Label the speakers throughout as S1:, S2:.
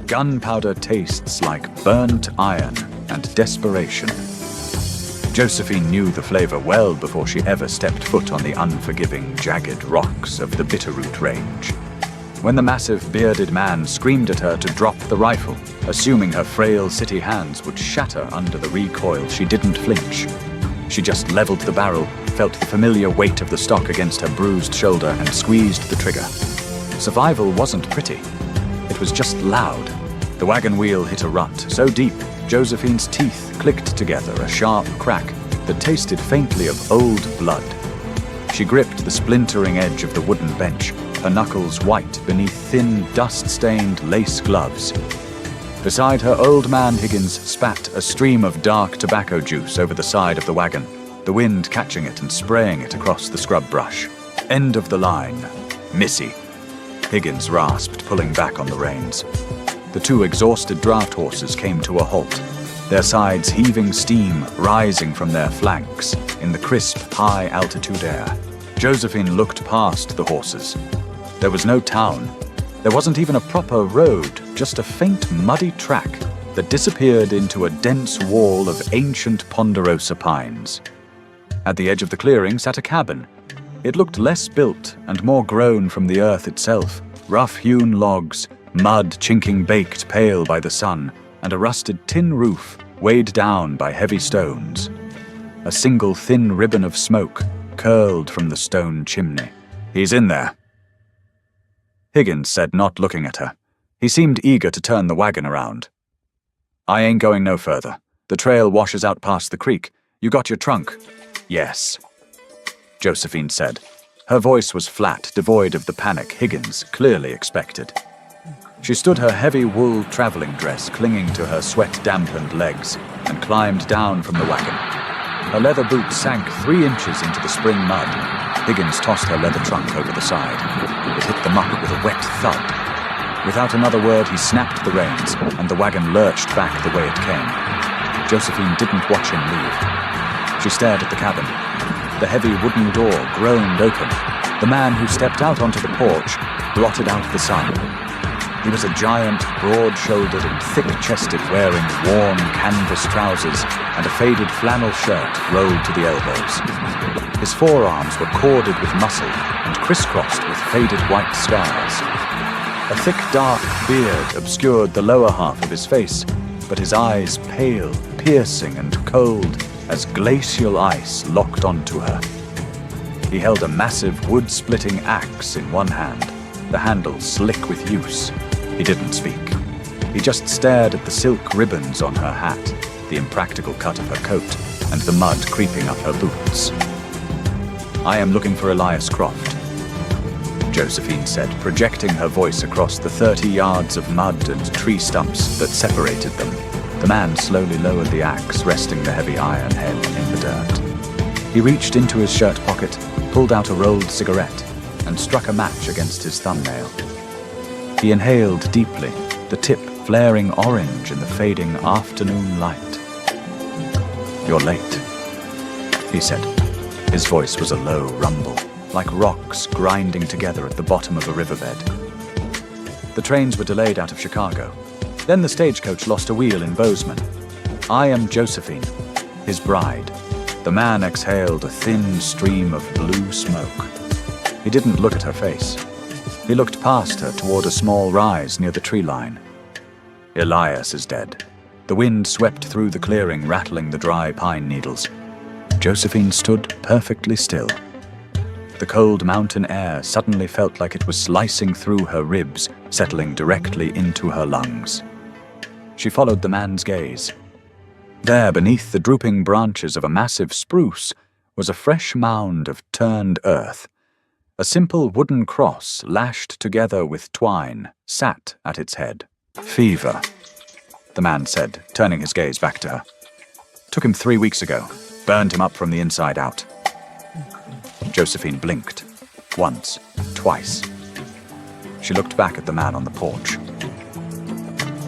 S1: gunpowder tastes like burnt iron and desperation. Josephine knew the flavor well before she ever stepped foot on the unforgiving, jagged rocks of the Bitterroot Range. When the massive, bearded man screamed at her to drop the rifle, assuming her frail city hands would shatter under the recoil, she didn't flinch. She just leveled the barrel, felt the familiar weight of the stock against her bruised shoulder, and squeezed the trigger. Survival wasn't pretty. It was just loud. The wagon wheel hit a rut so deep, Josephine's teeth clicked together, a sharp crack that tasted faintly of old blood. She gripped the splintering edge of the wooden bench, her knuckles white beneath thin, dust-stained lace gloves. Beside her, old man Higgins spat a stream of dark tobacco juice over the side of the wagon, the wind catching it and spraying it across the scrub brush. End of the line. Missy. Higgins rasped, pulling back on the reins. The two exhausted draft horses came to a halt, their sides heaving steam rising from their flanks in the crisp, high-altitude air. Josephine looked past the horses. There was no town. There wasn't even a proper road, just a faint, muddy track that disappeared into a dense wall of ancient ponderosa pines. At the edge of the clearing sat a cabin. It looked less built and more grown from the earth itself, rough-hewn logs, mud chinking baked pale by the sun, and a rusted tin roof weighed down by heavy stones. A single thin ribbon of smoke curled from the stone chimney. "He's in there," Higgins said, not looking at her. He seemed eager to turn the wagon around. "I ain't going no further. The trail washes out past the creek. You got your trunk?" "Yes," Josephine said. Her voice was flat, devoid of the panic Higgins clearly expected. She stood her heavy wool traveling dress clinging to her sweat-dampened legs and climbed down from the wagon. Her leather boots sank 3 inches into the spring mud. Higgins tossed her leather trunk over the side. It hit the muck with a wet thud. Without another word, he snapped the reins, and the wagon lurched back the way it came. Josephine didn't watch him leave. She stared at the cabin. The heavy wooden door groaned open. The man who stepped out onto the porch blotted out the sun. He was a giant, broad-shouldered and thick-chested, wearing worn canvas trousers and a faded flannel shirt rolled to the elbows. His forearms were corded with muscle and crisscrossed with faded white scars. A thick, dark beard obscured the lower half of his face, but his eyes pale, piercing and cold as glacial ice locked onto her. He held a massive wood-splitting axe in one hand, the handle slick with use. He didn't speak. He just stared at the silk ribbons on her hat, the impractical cut of her coat, and the mud creeping up her boots. "I am looking for Elias Croft," Josephine said, projecting her voice across the 30 yards of mud and tree stumps that separated them. The man slowly lowered the axe, resting the heavy iron head in the dirt. He reached into his shirt pocket, pulled out a rolled cigarette, and struck a match against his thumbnail. He inhaled deeply, the tip flaring orange in the fading afternoon light. "You're late," he said. His voice was a low rumble, like rocks grinding together at the bottom of a riverbed. The trains were delayed out of Chicago. Then the stagecoach lost a wheel in Bozeman. "I am Josephine, his bride." The man exhaled a thin stream of blue smoke. He didn't look at her face. He looked past her toward a small rise near the tree line. "Elias is dead." The wind swept through the clearing, rattling the dry pine needles. Josephine stood perfectly still. The cold mountain air suddenly felt like it was slicing through her ribs, settling directly into her lungs. She followed the man's gaze. There, beneath the drooping branches of a massive spruce, was a fresh mound of turned earth. A simple wooden cross, lashed together with twine, sat at its head. "Fever," the man said, turning his gaze back to her. "Took him 3 weeks ago. Burned him up from the inside out." Josephine blinked. Once, twice. She looked back at the man on the porch.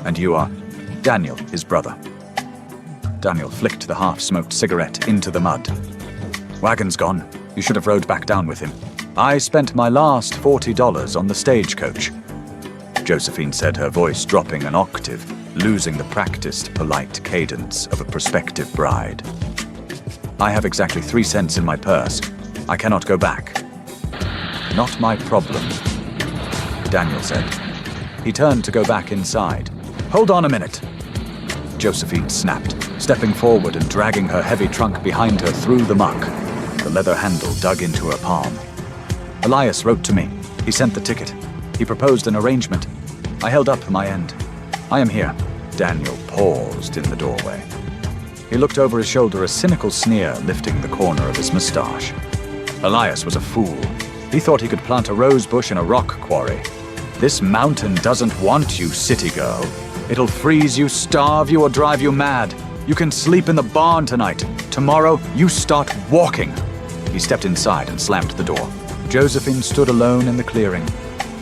S1: "And you are?" "Daniel, his brother." Daniel flicked the half-smoked cigarette into the mud. "Wagon's gone. You should have rode back down with him. I spent my last $40 on the stagecoach." Josephine said, her voice dropping an octave, losing the practiced, polite cadence of a prospective bride. I have exactly 3 cents in my purse. I cannot go back. Not my problem, Daniel said. He turned to go back inside. Hold on a minute. Josephine snapped, stepping forward and dragging her heavy trunk behind her through the muck. The leather handle dug into her palm. Elias wrote to me. He sent the ticket. He proposed an arrangement. I held up my end. I am here. Daniel paused in the doorway. He looked over his shoulder, a cynical sneer lifting the corner of his mustache. Elias was a fool. He thought he could plant a rose bush in a rock quarry. This mountain doesn't want you, city girl. It'll freeze you, starve you, or drive you mad. You can sleep in the barn tonight. Tomorrow, you start walking. He stepped inside and slammed the door. Josephine stood alone in the clearing.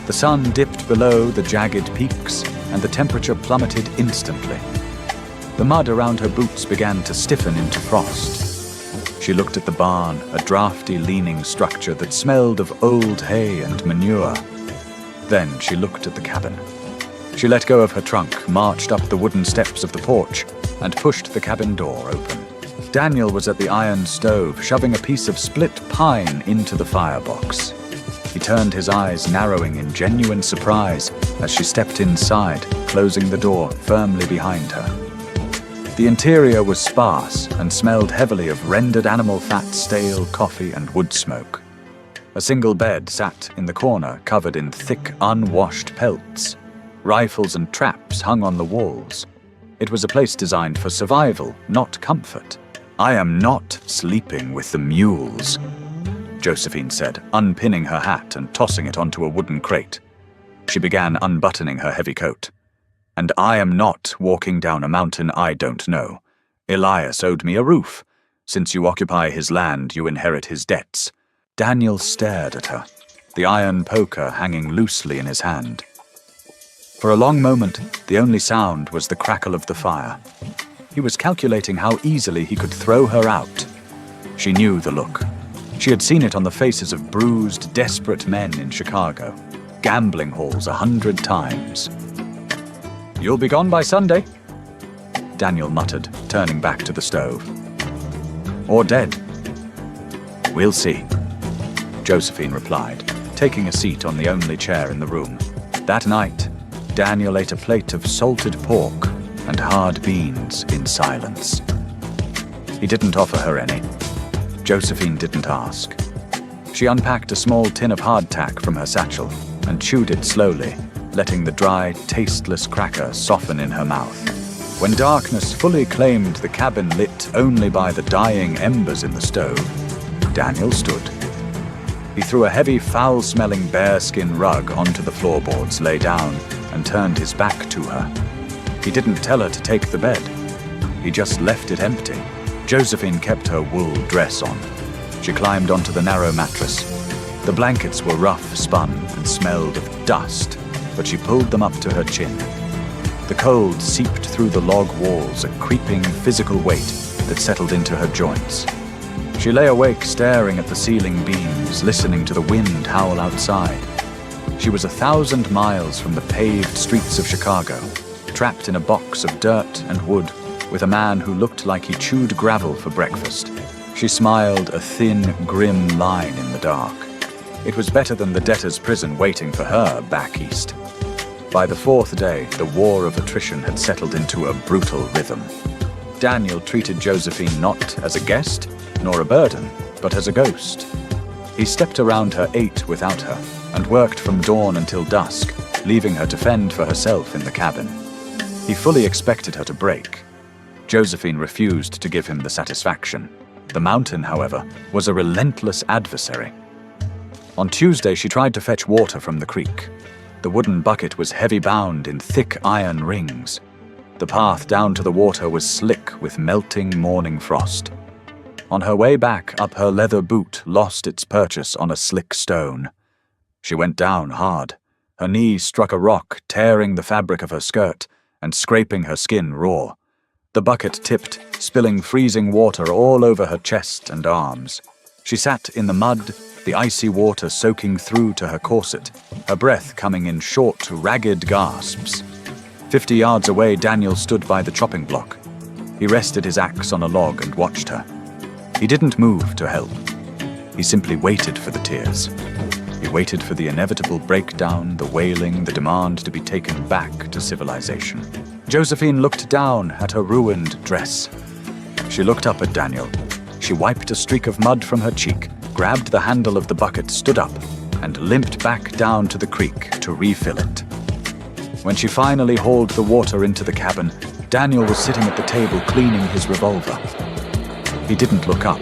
S1: The sun dipped below the jagged peaks, and the temperature plummeted instantly. The mud around her boots began to stiffen into frost. She looked at the barn, a drafty, leaning structure that smelled of old hay and manure. Then she looked at the cabin. She let go of her trunk, marched up the wooden steps of the porch, and pushed the cabin door open. Daniel was at the iron stove, shoving a piece of split pine into the firebox. He turned, his eyes narrowing in genuine surprise as she stepped inside, closing the door firmly behind her. The interior was sparse and smelled heavily of rendered animal fat, stale coffee, and wood smoke. A single bed sat in the corner, covered in thick, unwashed pelts. Rifles and traps hung on the walls. It was a place designed for survival, not comfort. I am not sleeping with the mules, Josephine said, unpinning her hat and tossing it onto a wooden crate. She began unbuttoning her heavy coat. And I am not walking down a mountain I don't know. Elias owed me a roof. Since you occupy his land, you inherit his debts. Daniel stared at her, the iron poker hanging loosely in his hand. For a long moment, the only sound was the crackle of the fire. He was calculating how easily he could throw her out. She knew the look. She had seen it on the faces of bruised, desperate men in Chicago, gambling halls 100 times. You'll be gone by Sunday, Daniel muttered, turning back to the stove. Or dead. We'll see, Josephine replied, taking a seat on the only chair in the room. That night, Daniel ate a plate of salted pork and hard beans in silence. He didn't offer her any. Josephine didn't ask. She unpacked a small tin of hardtack from her satchel and chewed it slowly, letting the dry, tasteless cracker soften in her mouth. When darkness fully claimed the cabin lit only by the dying embers in the stove, Daniel stood. He threw a heavy, foul-smelling bearskin rug onto the floorboards, lay down, and turned his back to her. He didn't tell her to take the bed. He just left it empty. Josephine kept her wool dress on. She climbed onto the narrow mattress. The blankets were rough spun and smelled of dust, but she pulled them up to her chin. The cold seeped through the log walls, a creeping physical weight that settled into her joints. She lay awake, staring at the ceiling beams, listening to the wind howl outside. She was 1,000 miles from the paved streets of Chicago, trapped in a box of dirt and wood, with a man who looked like he chewed gravel for breakfast. She smiled, a thin, grim line in the dark. It was better than the debtor's prison waiting for her back east. By the 4th day, the war of attrition had settled into a brutal rhythm. Daniel treated Josephine not as a guest, nor a burden, but as a ghost. He stepped around her, ate without her, and worked from dawn until dusk, leaving her to fend for herself in the cabin. He fully expected her to break. Josephine refused to give him the satisfaction. The mountain, however, was a relentless adversary. On Tuesday, she tried to fetch water from the creek. The wooden bucket was heavy-bound in thick iron rings. The path down to the water was slick with melting morning frost. On her way back up, her leather boot lost its purchase on a slick stone. She went down hard. Her knee struck a rock, tearing the fabric of her skirt and scraping her skin raw. The bucket tipped, spilling freezing water all over her chest and arms. She sat in the mud, the icy water soaking through to her corset, her breath coming in short, ragged gasps. 50 yards away, Daniel stood by the chopping block. He rested his axe on a log and watched her. He didn't move to help. He simply waited for the tears. He waited for the inevitable breakdown, the wailing, the demand to be taken back to civilization. Josephine looked down at her ruined dress. She looked up at Daniel. She wiped a streak of mud from her cheek, grabbed the handle of the bucket, stood up, and limped back down to the creek to refill it. When she finally hauled the water into the cabin, Daniel was sitting at the table cleaning his revolver. He didn't look up,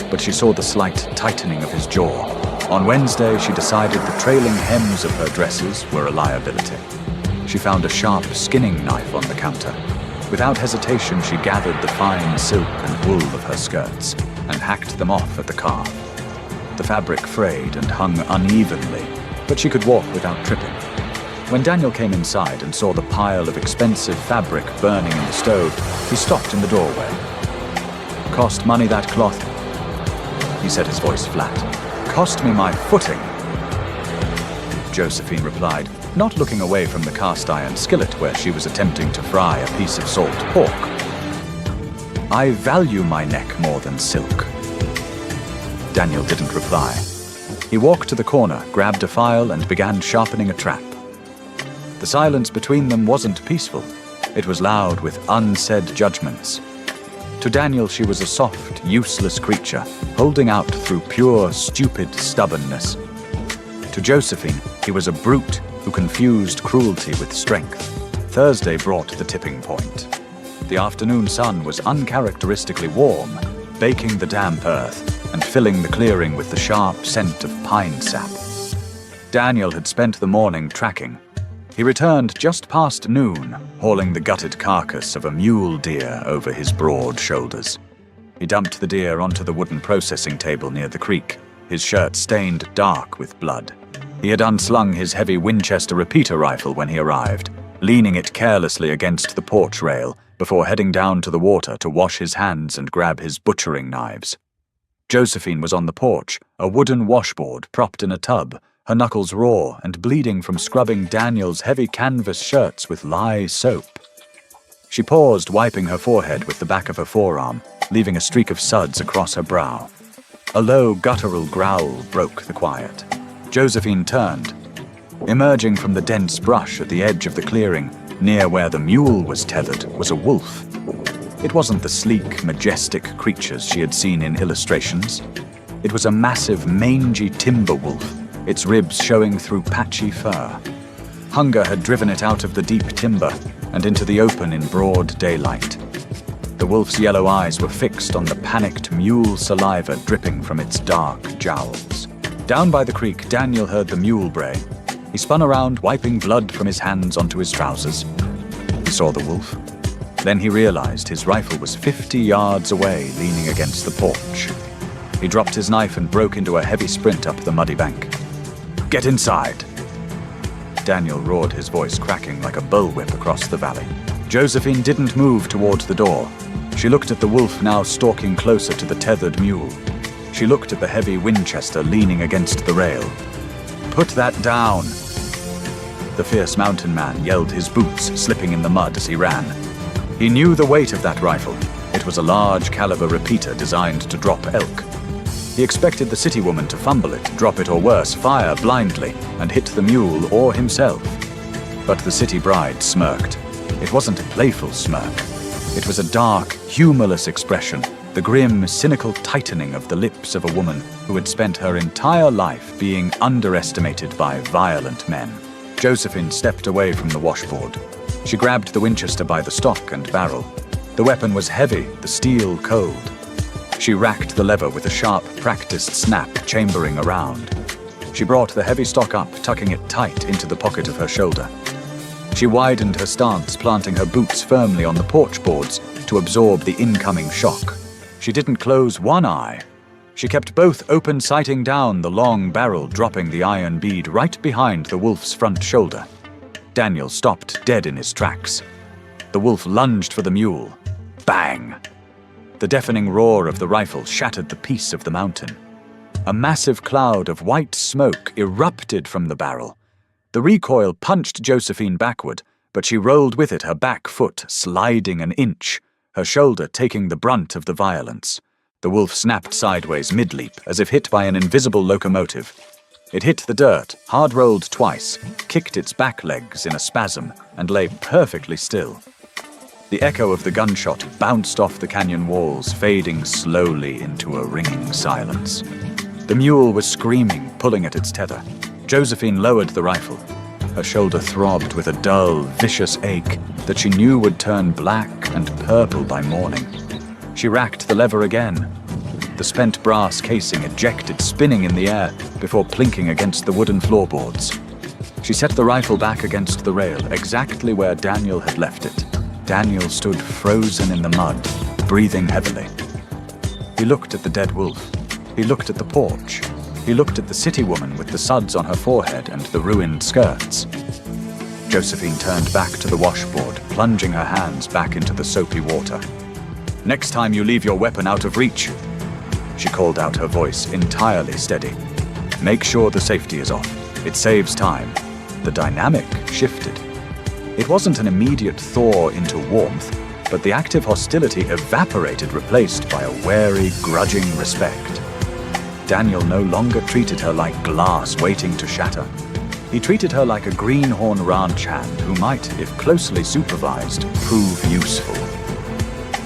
S1: but she saw the slight tightening of his jaw. On Wednesday, she decided the trailing hems of her dresses were a liability. She found a sharp skinning knife on the counter. Without hesitation, she gathered the fine silk and wool of her skirts and hacked them off at the calf. The fabric frayed and hung unevenly, but she could walk without tripping. When Daniel came inside and saw the pile of expensive fabric burning in the stove, he stopped in the doorway. "Cost money, that cloth," he said, his voice flat. "Cost me my footing." Josephine replied, not looking away from the cast-iron skillet where she was attempting to fry a piece of salt pork. "I value my neck more than silk." Daniel didn't reply. He walked to the corner, grabbed a file, and began sharpening a trap. The silence between them wasn't peaceful. It was loud with unsaid judgments. To Daniel, she was a soft, useless creature, holding out through pure, stupid stubbornness. To Josephine, he was a brute who confused cruelty with strength. Thursday brought the tipping point. The afternoon sun was uncharacteristically warm, baking the damp earth and filling the clearing with the sharp scent of pine sap. Daniel had spent the morning tracking. He returned just past noon, hauling the gutted carcass of a mule deer over his broad shoulders. He dumped the deer onto the wooden processing table near the creek, his shirt stained dark with blood. He had unslung his heavy Winchester repeater rifle when he arrived, leaning it carelessly against the porch rail before heading down to the water to wash his hands and grab his butchering knives. Josephine was on the porch, a wooden washboard propped in a tub, her knuckles raw and bleeding from scrubbing Daniel's heavy canvas shirts with lye soap. She paused, wiping her forehead with the back of her forearm, leaving a streak of suds across her brow. A low, guttural growl broke the quiet. Josephine turned. Emerging from the dense brush at the edge of the clearing, near where the mule was tethered, was a wolf. It wasn't the sleek, majestic creatures she had seen in illustrations. It was a massive, mangy timber wolf, its ribs showing through patchy fur. Hunger had driven it out of the deep timber and into the open in broad daylight. The wolf's yellow eyes were fixed on the panicked mule saliva dripping from its dark jowls. Down by the creek, Daniel heard the mule bray. He spun around, wiping blood from his hands onto his trousers. He saw the wolf. Then he realized his rifle was 50 yards away, leaning against the porch. He dropped his knife and broke into a heavy sprint up the muddy bank. "Get inside!" Daniel roared, his voice cracking like a bullwhip across the valley. Josephine didn't move towards the door. She looked at the wolf now stalking closer to the tethered mule. She looked at the heavy Winchester leaning against the rail. "Put that down!" The fierce mountain man yelled, his boots slipping in the mud as he ran. He knew the weight of that rifle. It was a large caliber repeater designed to drop elk. He expected the city woman to fumble it, drop it, or worse, fire blindly and hit the mule or himself. But the city bride smirked. It wasn't a playful smirk. It was a dark, humorless expression, the grim, cynical tightening of the lips of a woman who had spent her entire life being underestimated by violent men. Josephine stepped away from the washboard. She grabbed the Winchester by the stock and barrel. The weapon was heavy, the steel cold. She racked the lever with a sharp, practiced snap chambering around. She brought the heavy stock up, tucking it tight into the pocket of her shoulder. She widened her stance, planting her boots firmly on the porch boards to absorb the incoming shock. She didn't close one eye. She kept both open, sighting down the long barrel, dropping the iron bead right behind the wolf's front shoulder. Daniel stopped dead in his tracks. The wolf lunged for the mule. Bang! The deafening roar of the rifle shattered the peace of the mountain. A massive cloud of white smoke erupted from the barrel. The recoil punched Josephine backward, but she rolled with it, her back foot sliding an inch, her shoulder taking the brunt of the violence. The wolf snapped sideways mid-leap, as if hit by an invisible locomotive. It hit the dirt, hard-rolled twice, kicked its back legs in a spasm, and lay perfectly still. The echo of the gunshot bounced off the canyon walls, fading slowly into a ringing silence. The mule was screaming, pulling at its tether. Josephine lowered the rifle. Her shoulder throbbed with a dull, vicious ache that she knew would turn black and purple by morning. She racked the lever again. The spent brass casing ejected, spinning in the air before plinking against the wooden floorboards. She set the rifle back against the rail, exactly where Daniel had left it. Daniel stood frozen in the mud, breathing heavily. He looked at the dead wolf. He looked at the porch. He looked at the city woman with the suds on her forehead and the ruined skirts. Josephine turned back to the washboard, plunging her hands back into the soapy water. "Next time you leave your weapon out of reach," she called out, her voice entirely steady. "Make sure the safety is off. It saves time." The dynamic shifted. It wasn't an immediate thaw into warmth, but the active hostility evaporated, replaced by a wary, grudging respect. Daniel no longer treated her like glass waiting to shatter. He treated her like a greenhorn ranch hand who might, if closely supervised, prove useful.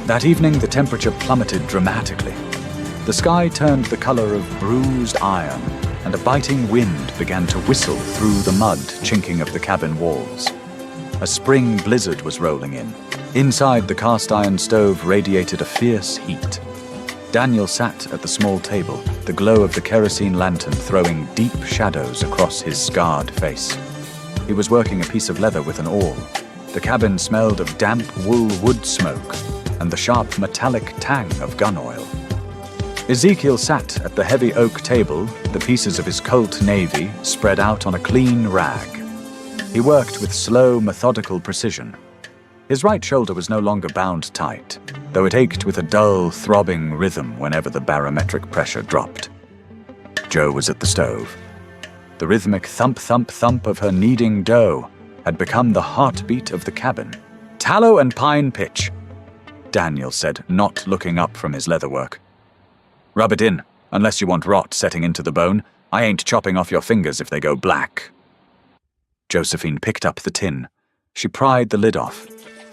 S1: That evening, the temperature plummeted dramatically. The sky turned the color of bruised iron, and a biting wind began to whistle through the mud chinking of the cabin walls. A spring blizzard was rolling in. Inside, the cast-iron stove radiated a fierce heat. Daniel sat at the small table, the glow of the kerosene lantern throwing deep shadows across his scarred face. He was working a piece of leather with an awl. The cabin smelled of damp wool wood smoke and the sharp metallic tang of gun oil. Ezekiel sat at the heavy oak table, the pieces of his Colt Navy spread out on a clean rag. He worked with slow, methodical precision. His right shoulder was no longer bound tight, though it ached with a dull, throbbing rhythm whenever the barometric pressure dropped. Jo was at the stove. The rhythmic thump-thump-thump of her kneading dough had become the heartbeat of the cabin. "Tallow and pine pitch," Daniel said, not looking up from his leatherwork. "Rub it in, unless you want rot setting into the bone. I ain't chopping off your fingers if they go black." Josephine picked up the tin. She pried the lid off.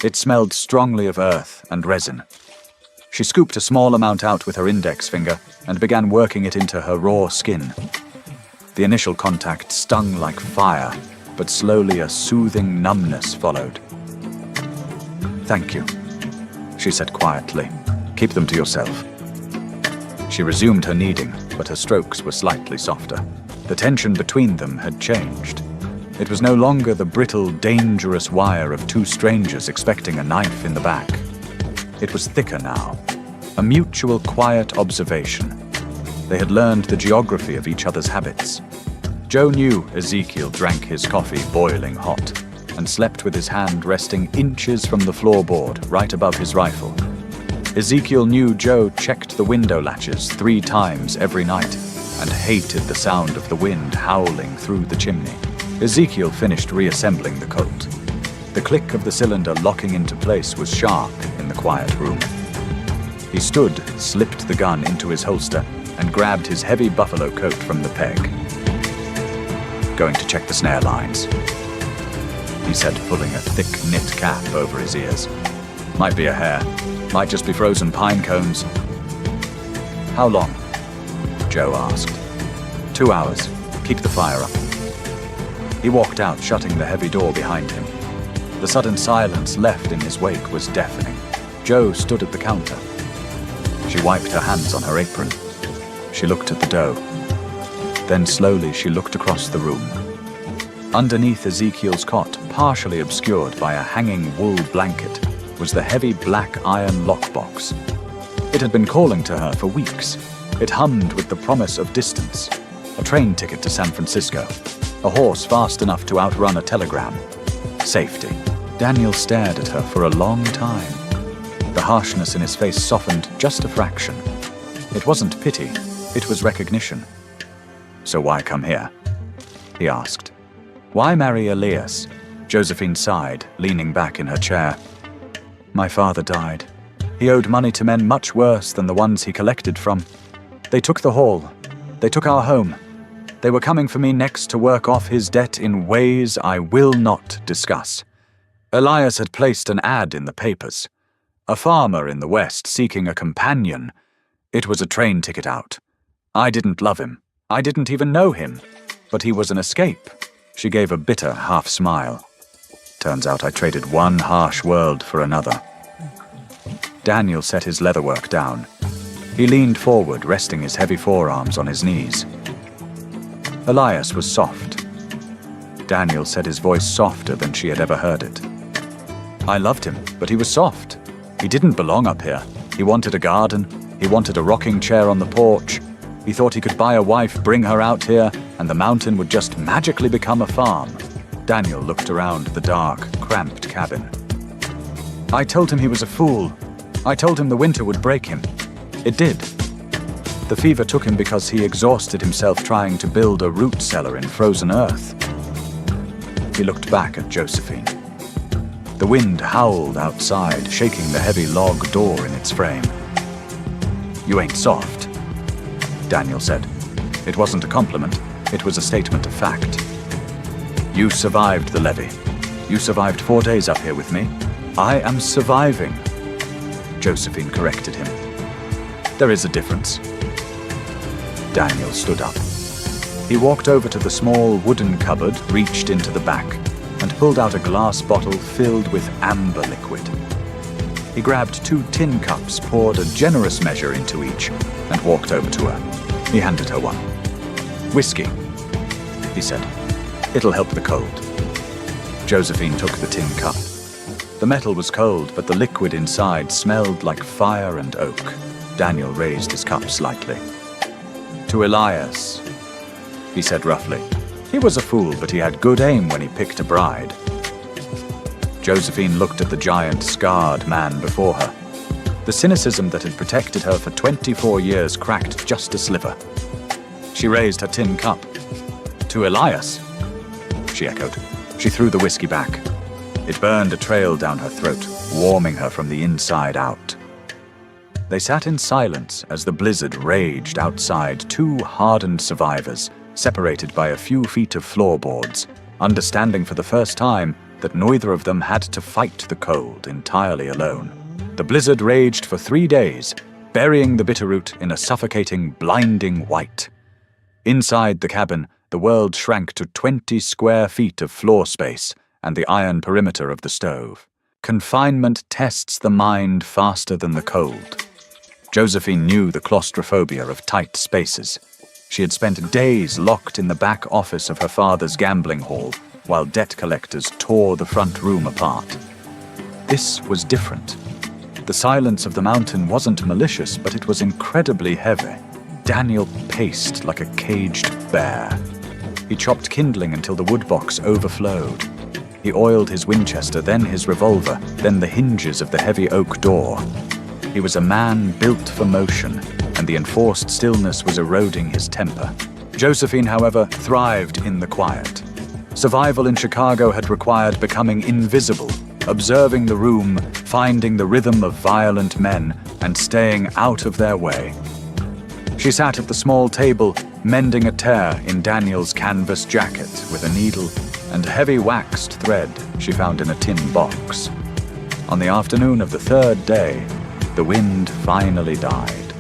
S1: It smelled strongly of earth and resin. She scooped a small amount out with her index finger and began working it into her raw skin. The initial contact stung like fire, but slowly a soothing numbness followed. "Thank you," she said quietly. "Keep them to yourself." She resumed her kneading, but her strokes were slightly softer. The tension between them had changed. It was no longer the brittle, dangerous wire of two strangers expecting a knife in the back. It was thicker now, a mutual quiet observation. They had learned the geography of each other's habits. Jo knew Ezekiel drank his coffee boiling hot and slept with his hand resting inches from the floorboard right above his rifle. Ezekiel knew Jo checked the window latches 3 times every night and hated the sound of the wind howling through the chimney. Ezekiel finished reassembling the Colt. The click of the cylinder locking into place was sharp in the quiet room. He stood, slipped the gun into his holster, and grabbed his heavy buffalo coat from the peg. "Going to check the snare lines," he said, pulling a thick knit cap over his ears. "Might be a hare. Might just be frozen pine cones." "How long?" Jo asked. 2 hours. Keep the fire up." He walked out, shutting the heavy door behind him. The sudden silence left in his wake was deafening. Jo stood at the counter. She wiped her hands on her apron. She looked at the dough. Then slowly she looked across the room. Underneath Ezekiel's cot, partially obscured by a hanging wool blanket, was the heavy black iron lockbox. It had been calling to her for weeks. It hummed with the promise of distance. A train ticket to San Francisco. A horse fast enough to outrun a telegram. Safety. Daniel stared at her for a long time. The harshness in his face softened just a fraction. It wasn't pity, it was recognition. "So why come here?" he asked. "Why marry Elias?" Josephine sighed, leaning back in her chair. "My father died. He owed money to men much worse than the ones he collected from. They took the hall. They took our home. They were coming for me next to work off his debt in ways I will not discuss. Elias had placed an ad in the papers. A farmer in the West seeking a companion. It was a train ticket out. I didn't love him. I didn't even know him. But he was an escape." She gave a bitter half-smile. "Turns out I traded one harsh world for another." Daniel set his leatherwork down. He leaned forward, resting his heavy forearms on his knees. Elias was soft. Daniel said his voice softer than she had ever heard it. "I loved him, but he was soft. He didn't belong up here. He wanted a garden. He wanted a rocking chair on the porch. He thought he could buy a wife, bring her out here, and the mountain would just magically become a farm." Daniel looked around the dark, cramped cabin. "I told him he was a fool. I told him the winter would break him. It did. The fever took him because he exhausted himself trying to build a root cellar in frozen earth." He looked back at Josephine. The wind howled outside, shaking the heavy log door in its frame. "You ain't soft," Daniel said. It wasn't a compliment, it was a statement of fact. "You survived the levee. You survived 4 days up here with me. I am surviving," Josephine corrected him. "There is a difference." Daniel stood up. He walked over to the small wooden cupboard, reached into the back, and pulled out a glass bottle filled with amber liquid. He grabbed 2 tin cups, poured a generous measure into each, and walked over to her. He handed her one. "Whiskey," he said. "It'll help the cold." Josephine took the tin cup. The metal was cold, but the liquid inside smelled like fire and oak. Daniel raised his cup slightly. "To Elias," he said roughly. "He was a fool, but he had good aim when he picked a bride." Josephine looked at the giant, scarred man before her. The cynicism that had protected her for 24 years cracked just a sliver. She raised her tin cup. "To Elias," she echoed. She threw the whiskey back. It burned a trail down her throat, warming her from the inside out. They sat in silence as the blizzard raged outside, 2 hardened survivors, separated by a few feet of floorboards, understanding for the first time that neither of them had to fight the cold entirely alone. The blizzard raged for 3 days, burying the bitterroot in a suffocating, blinding white. Inside the cabin, the world shrank to 20 square feet of floor space and the iron perimeter of the stove. Confinement tests the mind faster than the cold. Josephine knew the claustrophobia of tight spaces. She had spent days locked in the back office of her father's gambling hall while debt collectors tore the front room apart. This was different. The silence of the mountain wasn't malicious, but it was incredibly heavy. Daniel paced like a caged bear. He chopped kindling until the woodbox overflowed. He oiled his Winchester, then his revolver, then the hinges of the heavy oak door. He was a man built for motion, and the enforced stillness was eroding his temper. Josephine, however, thrived in the quiet. Survival in Chicago had required becoming invisible, observing the room, finding the rhythm of violent men, and staying out of their way. She sat at the small table, mending a tear in Daniel's canvas jacket with a needle and heavy waxed thread she found in a tin box. On the afternoon of the 3rd day, the wind finally died.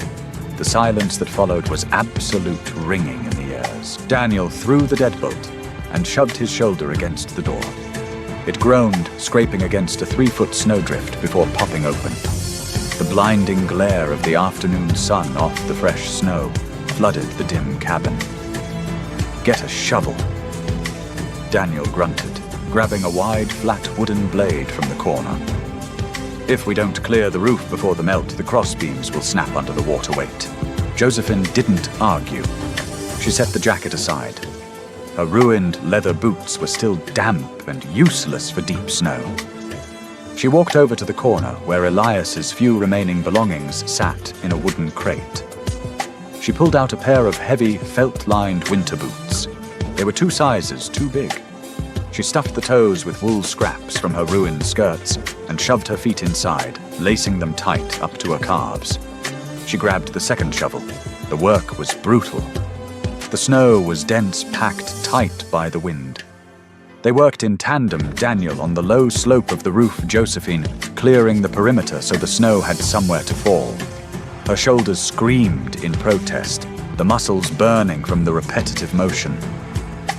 S1: The silence that followed was absolute ringing in the ears. Daniel threw the deadbolt and shoved his shoulder against the door. It groaned, scraping against a 3-foot snowdrift before popping open. The blinding glare of the afternoon sun off the fresh snow flooded the dim cabin. "Get a shovel," Daniel grunted, grabbing a wide, flat wooden blade from the corner. "If we don't clear the roof before the melt, the crossbeams will snap under the water weight." Josephine didn't argue. She set the jacket aside. Her ruined leather boots were still damp and useless for deep snow. She walked over to the corner where Elias's few remaining belongings sat in a wooden crate. She pulled out a pair of heavy, felt-lined winter boots. They were 2 sizes too big. She stuffed the toes with wool scraps from her ruined skirts and shoved her feet inside, lacing them tight up to her calves. She grabbed the second shovel. The work was brutal. The snow was dense, packed tight by the wind. They worked in tandem, Daniel on the low slope of the roof, Josephine clearing the perimeter so the snow had somewhere to fall. Her shoulders screamed in protest, the muscles burning from the repetitive motion.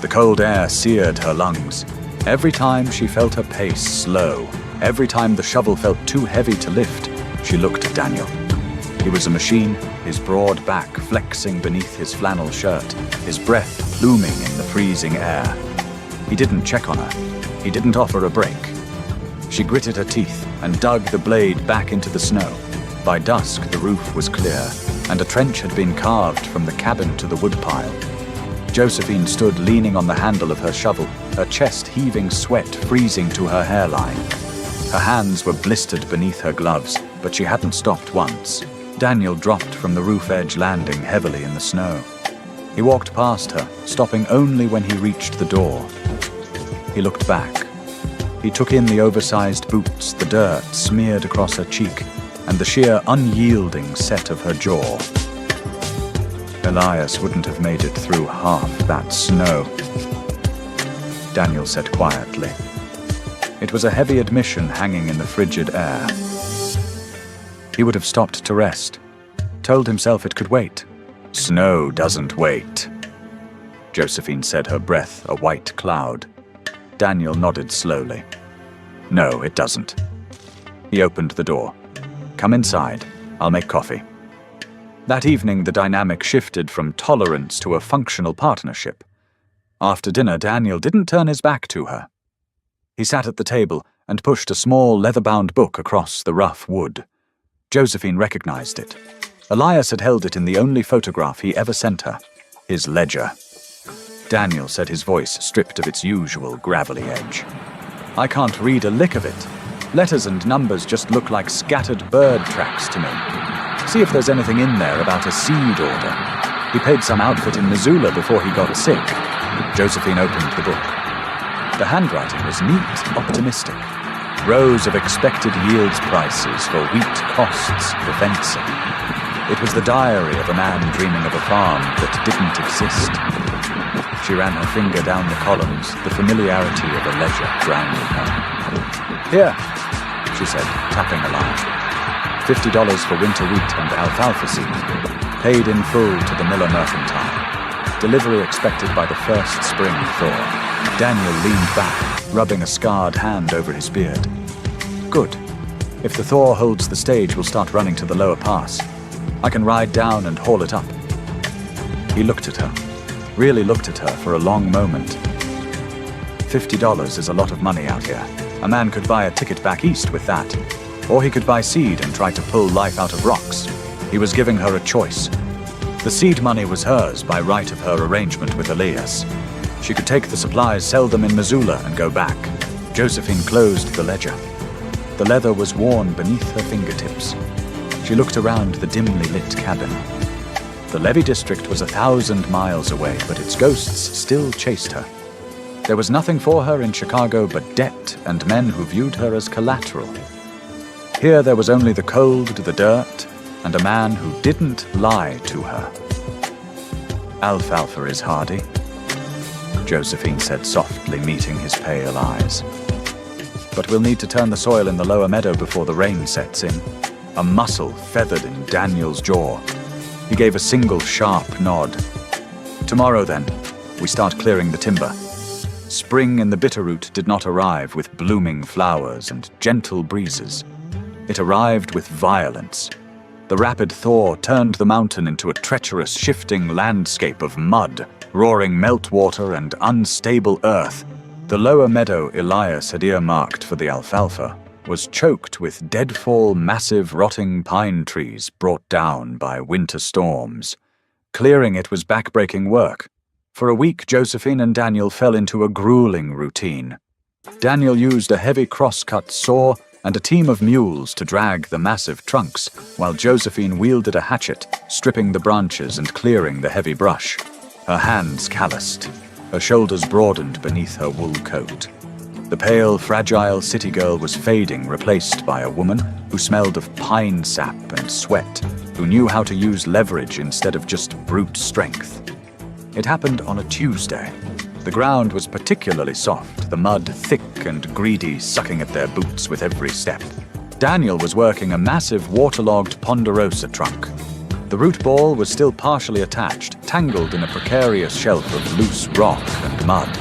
S1: The cold air seared her lungs. Every time she felt her pace slow, every time the shovel felt too heavy to lift, she looked at Daniel. He was a machine, his broad back flexing beneath his flannel shirt, his breath pluming in the freezing air. He didn't check on her. He didn't offer a break. She gritted her teeth and dug the blade back into the snow. By dusk, the roof was clear, and a trench had been carved from the cabin to the woodpile. Josephine stood leaning on the handle of her shovel, her chest heaving, sweat freezing to her hairline. Her hands were blistered beneath her gloves, but she hadn't stopped once. Daniel dropped from the roof edge, landing heavily in the snow. He walked past her, stopping only when he reached the door. He looked back. He took in the oversized boots, the dirt smeared across her cheek, and the sheer unyielding set of her jaw. Elias wouldn't have made it through half that snow, Daniel said quietly. It was a heavy admission hanging in the frigid air. He would have stopped to rest, told himself it could wait. Snow doesn't wait, Josephine said, her breath a white cloud. Daniel nodded slowly. No, it doesn't. He opened the door. Come inside. I'll make coffee. That evening, the dynamic shifted from tolerance to a functional partnership. After dinner, Daniel didn't turn his back to her. He sat at the table and pushed a small leather-bound book across the rough wood. Josephine recognized it. Elias had held it in the only photograph he ever sent her, his ledger. Daniel said, his voice stripped of its usual gravelly edge. I can't read a lick of it. Letters and numbers just look like scattered bird tracks to me. See if there's anything in there about a seed order. He paid some outfit in Missoula before he got sick. Josephine opened the book. The handwriting was neat, optimistic. Rows of expected yields prices for wheat costs for fencing. It was the diary of a man dreaming of a farm that didn't exist. She ran her finger down the columns, the familiarity of a ledger drowning her. Here, she said, tapping a line. $50 for winter wheat and alfalfa seed, paid in full to the Miller Mercantile. Delivery expected by the first spring thaw. Daniel leaned back, rubbing a scarred hand over his beard. Good. If the thaw holds the stage, we'll start running to the lower pass. I can ride down and haul it up. He looked at her, really looked at her for a long moment. $50 is a lot of money out here. A man could buy a ticket back east with that. Or he could buy seed and try to pull life out of rocks. He was giving her a choice. The seed money was hers by right of her arrangement with Elias. She could take the supplies, sell them in Missoula, and go back. Josephine closed the ledger. The leather was worn beneath her fingertips. She looked around the dimly lit cabin. The Levee district was 1,000 miles away, but its ghosts still chased her. There was nothing for her in Chicago but debt and men who viewed her as collateral. Here there was only the cold, the dirt, and a man who didn't lie to her. Alfalfa is hardy, Josephine said softly, meeting his pale eyes. But we'll need to turn the soil in the lower meadow before the rain sets in. A muscle feathered in Daniel's jaw. He gave a single sharp nod. Tomorrow, then, we start clearing the timber. Spring in the Bitterroot did not arrive with blooming flowers and gentle breezes. It arrived with violence. The rapid thaw turned the mountain into a treacherous, shifting landscape of mud, roaring meltwater, and unstable earth. The lower meadow Elias had earmarked for the alfalfa was choked with deadfall, massive, rotting pine trees brought down by winter storms. Clearing it was backbreaking work. For a week, Josephine and Daniel fell into a grueling routine. Daniel used a heavy crosscut saw and a team of mules to drag the massive trunks, while Josephine wielded a hatchet, stripping the branches and clearing the heavy brush. Her hands calloused, her shoulders broadened beneath her wool coat. The pale, fragile city girl was fading, replaced by a woman who smelled of pine sap and sweat, who knew how to use leverage instead of just brute strength. It happened on a Tuesday. The ground was particularly soft, the mud thick and greedy, sucking at their boots with every step. Daniel was working a massive waterlogged ponderosa trunk. The root ball was still partially attached, tangled in a precarious shelf of loose rock and mud.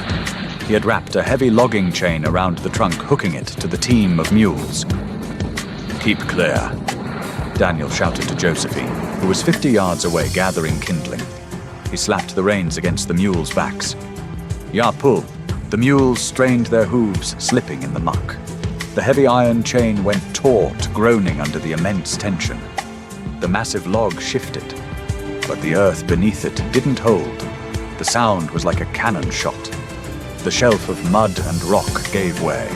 S1: He had wrapped a heavy logging chain around the trunk, hooking it to the team of mules. "Keep clear," Daniel shouted to Josephine, who was 50 yards away gathering kindling. He slapped the reins against the mules' backs. "Ya, pull." The mules strained their hooves, slipping in the muck. The heavy iron chain went taut, groaning under the immense tension. The massive log shifted, but the earth beneath it didn't hold. The sound was like a cannon shot. The shelf of mud and rock gave way.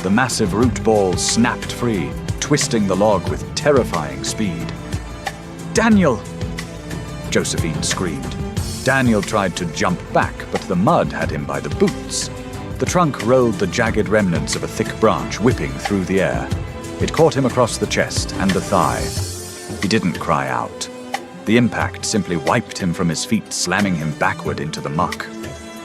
S1: The massive root ball snapped free, twisting the log with terrifying speed. "Daniel!" Josephine screamed. Daniel tried to jump back, but the mud had him by the boots. The trunk rolled the jagged remnants of a thick branch, whipping through the air. It caught him across the chest and the thigh. He didn't cry out. The impact simply wiped him from his feet, slamming him backward into the muck.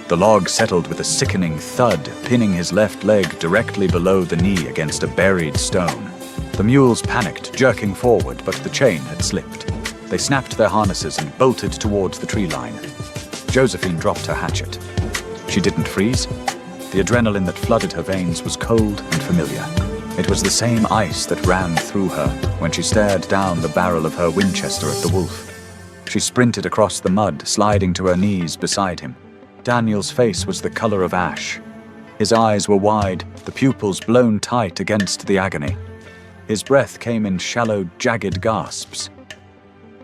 S1: The log settled with a sickening thud, pinning his left leg directly below the knee against a buried stone. The mules panicked, jerking forward, but the chain had slipped. They snapped their harnesses and bolted towards the tree line. Josephine dropped her hatchet. She didn't freeze. The adrenaline that flooded her veins was cold and familiar. It was the same ice that ran through her when she stared down the barrel of her Winchester at the wolf. She sprinted across the mud, sliding to her knees beside him. Daniel's face was the color of ash. His eyes were wide, the pupils blown tight against the agony. His breath came in shallow, jagged gasps.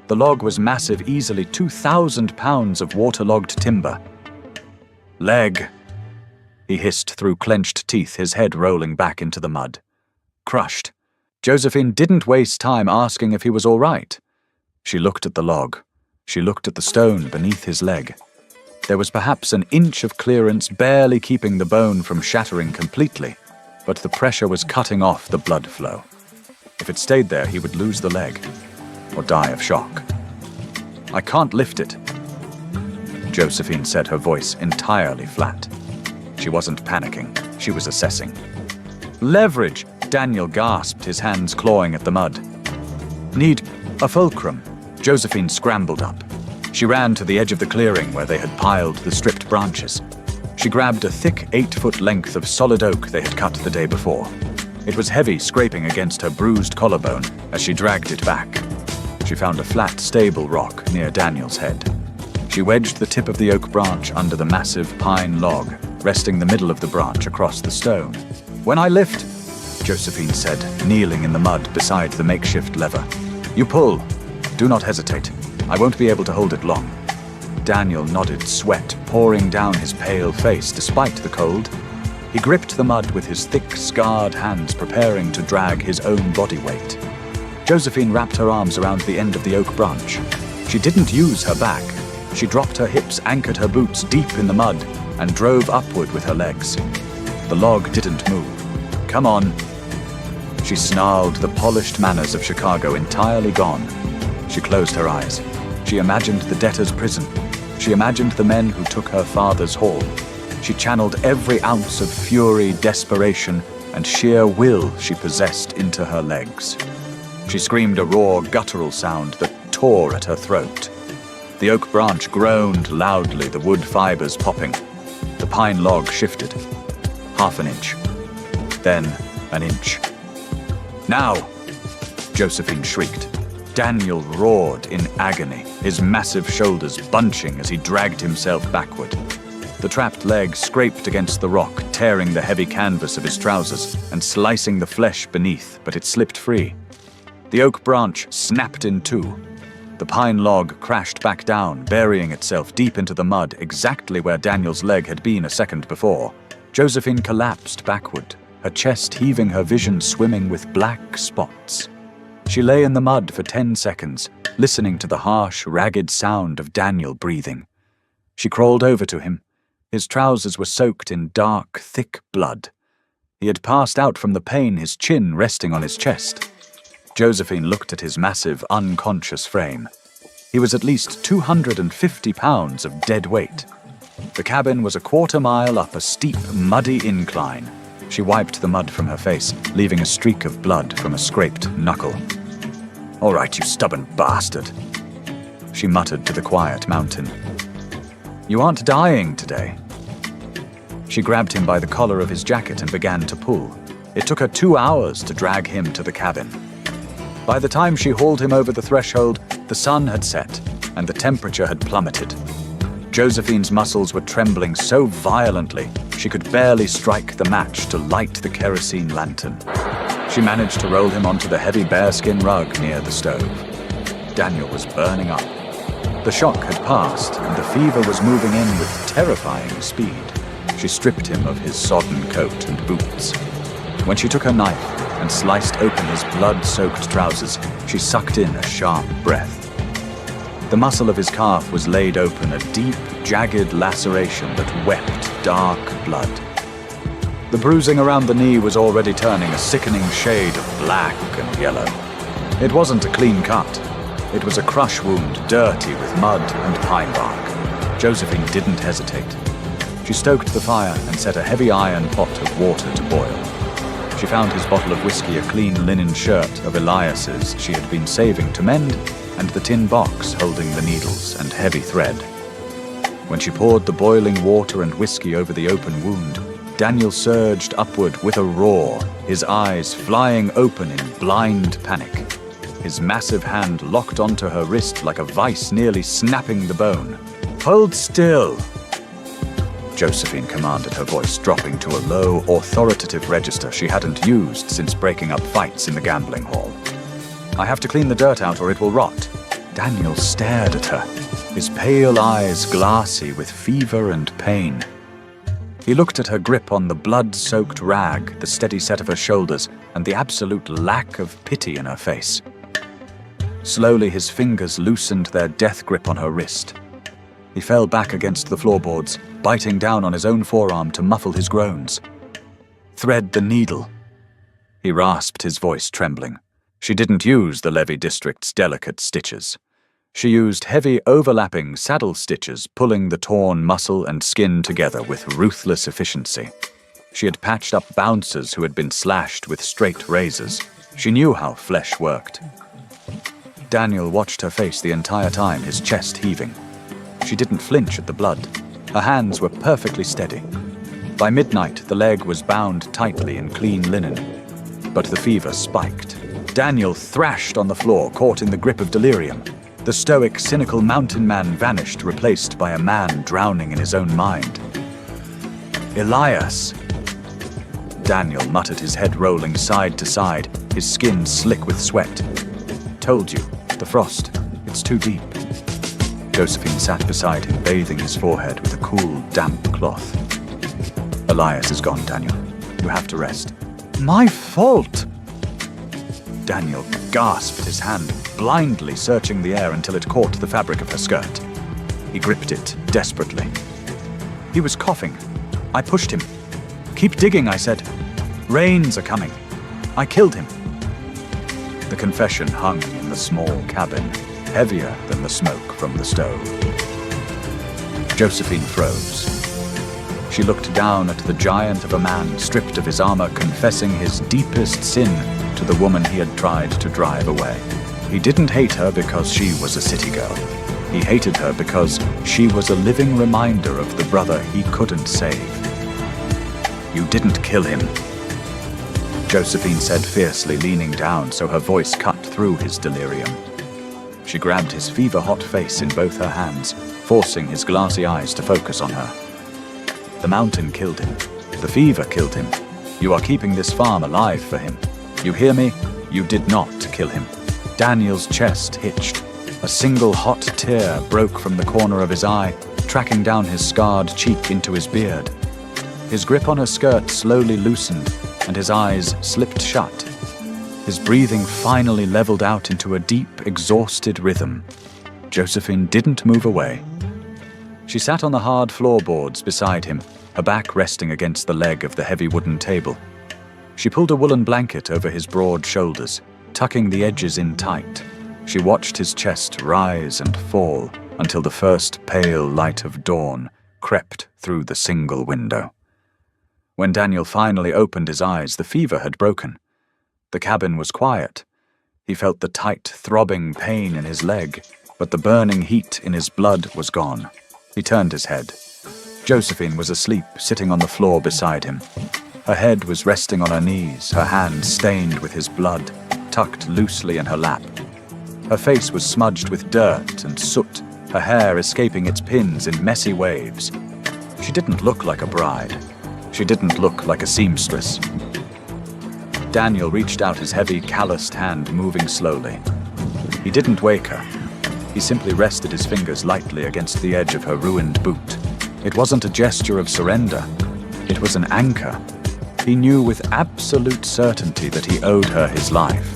S1: The log was massive, easily 2,000 pounds of waterlogged timber. "Leg," he hissed through clenched teeth, his head rolling back into the mud. Crushed. Josephine didn't waste time asking if he was all right. She looked at the log. She looked at the stone beneath his leg. There was perhaps an inch of clearance, barely keeping the bone from shattering completely, but the pressure was cutting off the blood flow. If it stayed there, he would lose the leg, or die of shock. "I can't lift it," Josephine said, her voice entirely flat. She wasn't panicking, she was assessing. "Leverage," Daniel gasped, his hands clawing at the mud. "Need a fulcrum." Josephine scrambled up. She ran to the edge of the clearing where they had piled the stripped branches. She grabbed a thick 8-foot length of solid oak they had cut the day before. It was heavy, scraping against her bruised collarbone as she dragged it back. She found a flat, stable rock near Daniel's head. She wedged the tip of the oak branch under the massive pine log, resting the middle of the branch across the stone. "When I lift," Josephine said, kneeling in the mud beside the makeshift lever. "You pull. Do not hesitate. I won't be able to hold it long." Daniel nodded, sweat pouring down his pale face despite the cold. He gripped the mud with his thick, scarred hands, preparing to drag his own body weight. Josephine wrapped her arms around the end of the oak branch. She didn't use her back. She dropped her hips, anchored her boots deep in the mud, and drove upward with her legs. The log didn't move. "Come on." She snarled, the polished manners of Chicago entirely gone. She closed her eyes. She imagined the debtor's prison. She imagined the men who took her father's haul. She channeled every ounce of fury, desperation, and sheer will she possessed into her legs. She screamed a raw, guttural sound that tore at her throat. The oak branch groaned loudly, the wood fibers popping. The pine log shifted. Half an inch. Then an inch. "Now!" Josephine shrieked. Daniel roared in agony, his massive shoulders bunching as he dragged himself backward. The trapped leg scraped against the rock, tearing the heavy canvas of his trousers and slicing the flesh beneath, but it slipped free. The oak branch snapped in two. The pine log crashed back down, burying itself deep into the mud, exactly where Daniel's leg had been a second before. Josephine collapsed backward, her chest heaving, her vision swimming with black spots. She lay in the mud for 10 seconds, listening to the harsh, ragged sound of Daniel breathing. She crawled over to him. His trousers were soaked in dark, thick blood. He had passed out from the pain, his chin resting on his chest. Josephine looked at his massive, unconscious frame. He was at least 250 pounds of dead weight. The cabin was a quarter-mile up a steep, muddy incline. She wiped the mud from her face, leaving a streak of blood from a scraped knuckle. "All right, you stubborn bastard," she muttered to the quiet mountain. "You aren't dying today." She grabbed him by the collar of his jacket and began to pull. It took her 2 hours to drag him to the cabin. By the time she hauled him over the threshold, the sun had set, and the temperature had plummeted. Josephine's muscles were trembling so violently, she could barely strike the match to light the kerosene lantern. She managed to roll him onto the heavy bearskin rug near the stove. Daniel was burning up. The shock had passed, and the fever was moving in with terrifying speed. She stripped him of his sodden coat and boots. When she took her knife and sliced open his blood-soaked trousers, she sucked in a sharp breath. The muscle of his calf was laid open, a deep, jagged laceration that wept dark blood. The bruising around the knee was already turning a sickening shade of black and yellow. It wasn't a clean cut. It was a crush wound, dirty with mud and pine bark. Josephine didn't hesitate. She stoked the fire and set a heavy iron pot of water to boil. She found his bottle of whiskey, a clean linen shirt of Elias's she had been saving to mend, and the tin box holding the needles and heavy thread. When she poured the boiling water and whiskey over the open wound, Daniel surged upward with a roar, his eyes flying open in blind panic. His massive hand locked onto her wrist like a vice, nearly snapping the bone. "Hold still!" Josephine commanded, her voice dropping to a low, authoritative register she hadn't used since breaking up fights in the gambling hall. "I have to clean the dirt out or it will rot." Daniel stared at her, his pale eyes glassy with fever and pain. He looked at her grip on the blood-soaked rag, the steady set of her shoulders, and the absolute lack of pity in her face. Slowly his fingers loosened their death grip on her wrist. He fell back against the floorboards, biting down on his own forearm to muffle his groans. "Thread the needle," he rasped, his voice trembling. She didn't use the Levy District's delicate stitches. She used heavy, overlapping saddle stitches, pulling the torn muscle and skin together with ruthless efficiency. She had patched up bouncers who had been slashed with straight razors. She knew how flesh worked. Daniel watched her face the entire time, his chest heaving. She didn't flinch at the blood. Her hands were perfectly steady. By midnight, the leg was bound tightly in clean linen. But the fever spiked. Daniel thrashed on the floor, caught in the grip of delirium. The stoic, cynical mountain man vanished, replaced by a man drowning in his own mind. "Elias!" Daniel muttered, his head rolling side to side, his skin slick with sweat. "Told you, the frost, it's too deep." Josephine sat beside him, bathing his forehead with a cool, damp cloth. "Elias is gone, Daniel. You have to rest." "My fault!" Daniel gasped, his hand blindly searching the air until it caught the fabric of her skirt. He gripped it desperately. He was coughing. I pushed him. "Keep digging," I said. "Rains are coming. I killed him." The confession hung in the small cabin, heavier than the smoke from the stove. Josephine froze. She looked down at the giant of a man, stripped of his armor, confessing his deepest sin to the woman he had tried to drive away. He didn't hate her because she was a city girl. He hated her because she was a living reminder of the brother he couldn't save. "You didn't kill him," Josephine said fiercely, leaning down so her voice cut through his delirium. She grabbed his fever-hot face in both her hands, forcing his glassy eyes to focus on her. "The mountain killed him. The fever killed him. You are keeping this farm alive for him. You hear me? You did not kill him." Daniel's chest hitched. A single hot tear broke from the corner of his eye, tracking down his scarred cheek into his beard. His grip on her skirt slowly loosened, and his eyes slipped shut. His breathing finally leveled out into a deep, exhausted rhythm. Josephine didn't move away. She sat on the hard floorboards beside him, her back resting against the leg of the heavy wooden table. She pulled a woolen blanket over his broad shoulders, tucking the edges in tight. She watched his chest rise and fall until the first pale light of dawn crept through the single window. When Daniel finally opened his eyes, the fever had broken. The cabin was quiet. He felt the tight, throbbing pain in his leg, but the burning heat in his blood was gone. He turned his head. Josephine was asleep, sitting on the floor beside him. Her head was resting on her knees, her hands stained with his blood, tucked loosely in her lap. Her face was smudged with dirt and soot, her hair escaping its pins in messy waves. She didn't look like a bride. She didn't look like a seamstress. Daniel reached out his heavy, calloused hand, moving slowly. He didn't wake her. He simply rested his fingers lightly against the edge of her ruined boot. It wasn't a gesture of surrender. It was an anchor. He knew with absolute certainty that he owed her his life.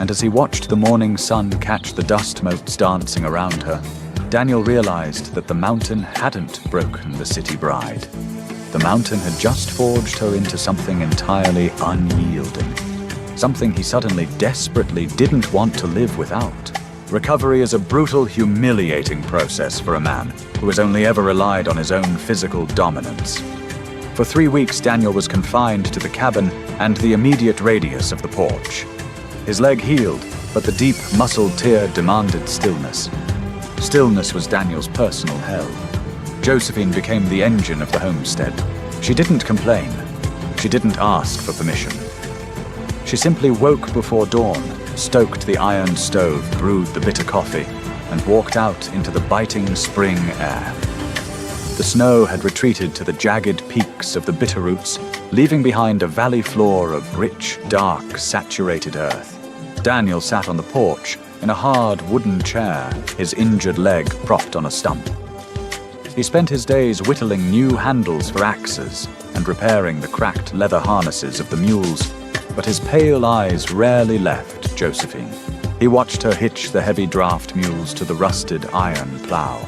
S1: And as he watched the morning sun catch the dust motes dancing around her, Daniel realized that the mountain hadn't broken the city bride. The mountain had just forged her into something entirely unyielding. Something he suddenly desperately didn't want to live without. Recovery is a brutal, humiliating process for a man who has only ever relied on his own physical dominance. For 3 weeks, Daniel was confined to the cabin and the immediate radius of the porch. His leg healed, but the deep, muscled tear demanded stillness. Stillness was Daniel's personal hell. Josephine became the engine of the homestead. She didn't complain. She didn't ask for permission. She simply woke before dawn, stoked the iron stove, brewed the bitter coffee, and walked out into the biting spring air. The snow had retreated to the jagged peaks of the Bitterroots, leaving behind a valley floor of rich, dark, saturated earth. Daniel sat on the porch in a hard wooden chair, his injured leg propped on a stump. He spent his days whittling new handles for axes and repairing the cracked leather harnesses of the mules, but his pale eyes rarely left Josephine. He watched her hitch the heavy draft mules to the rusted iron plow.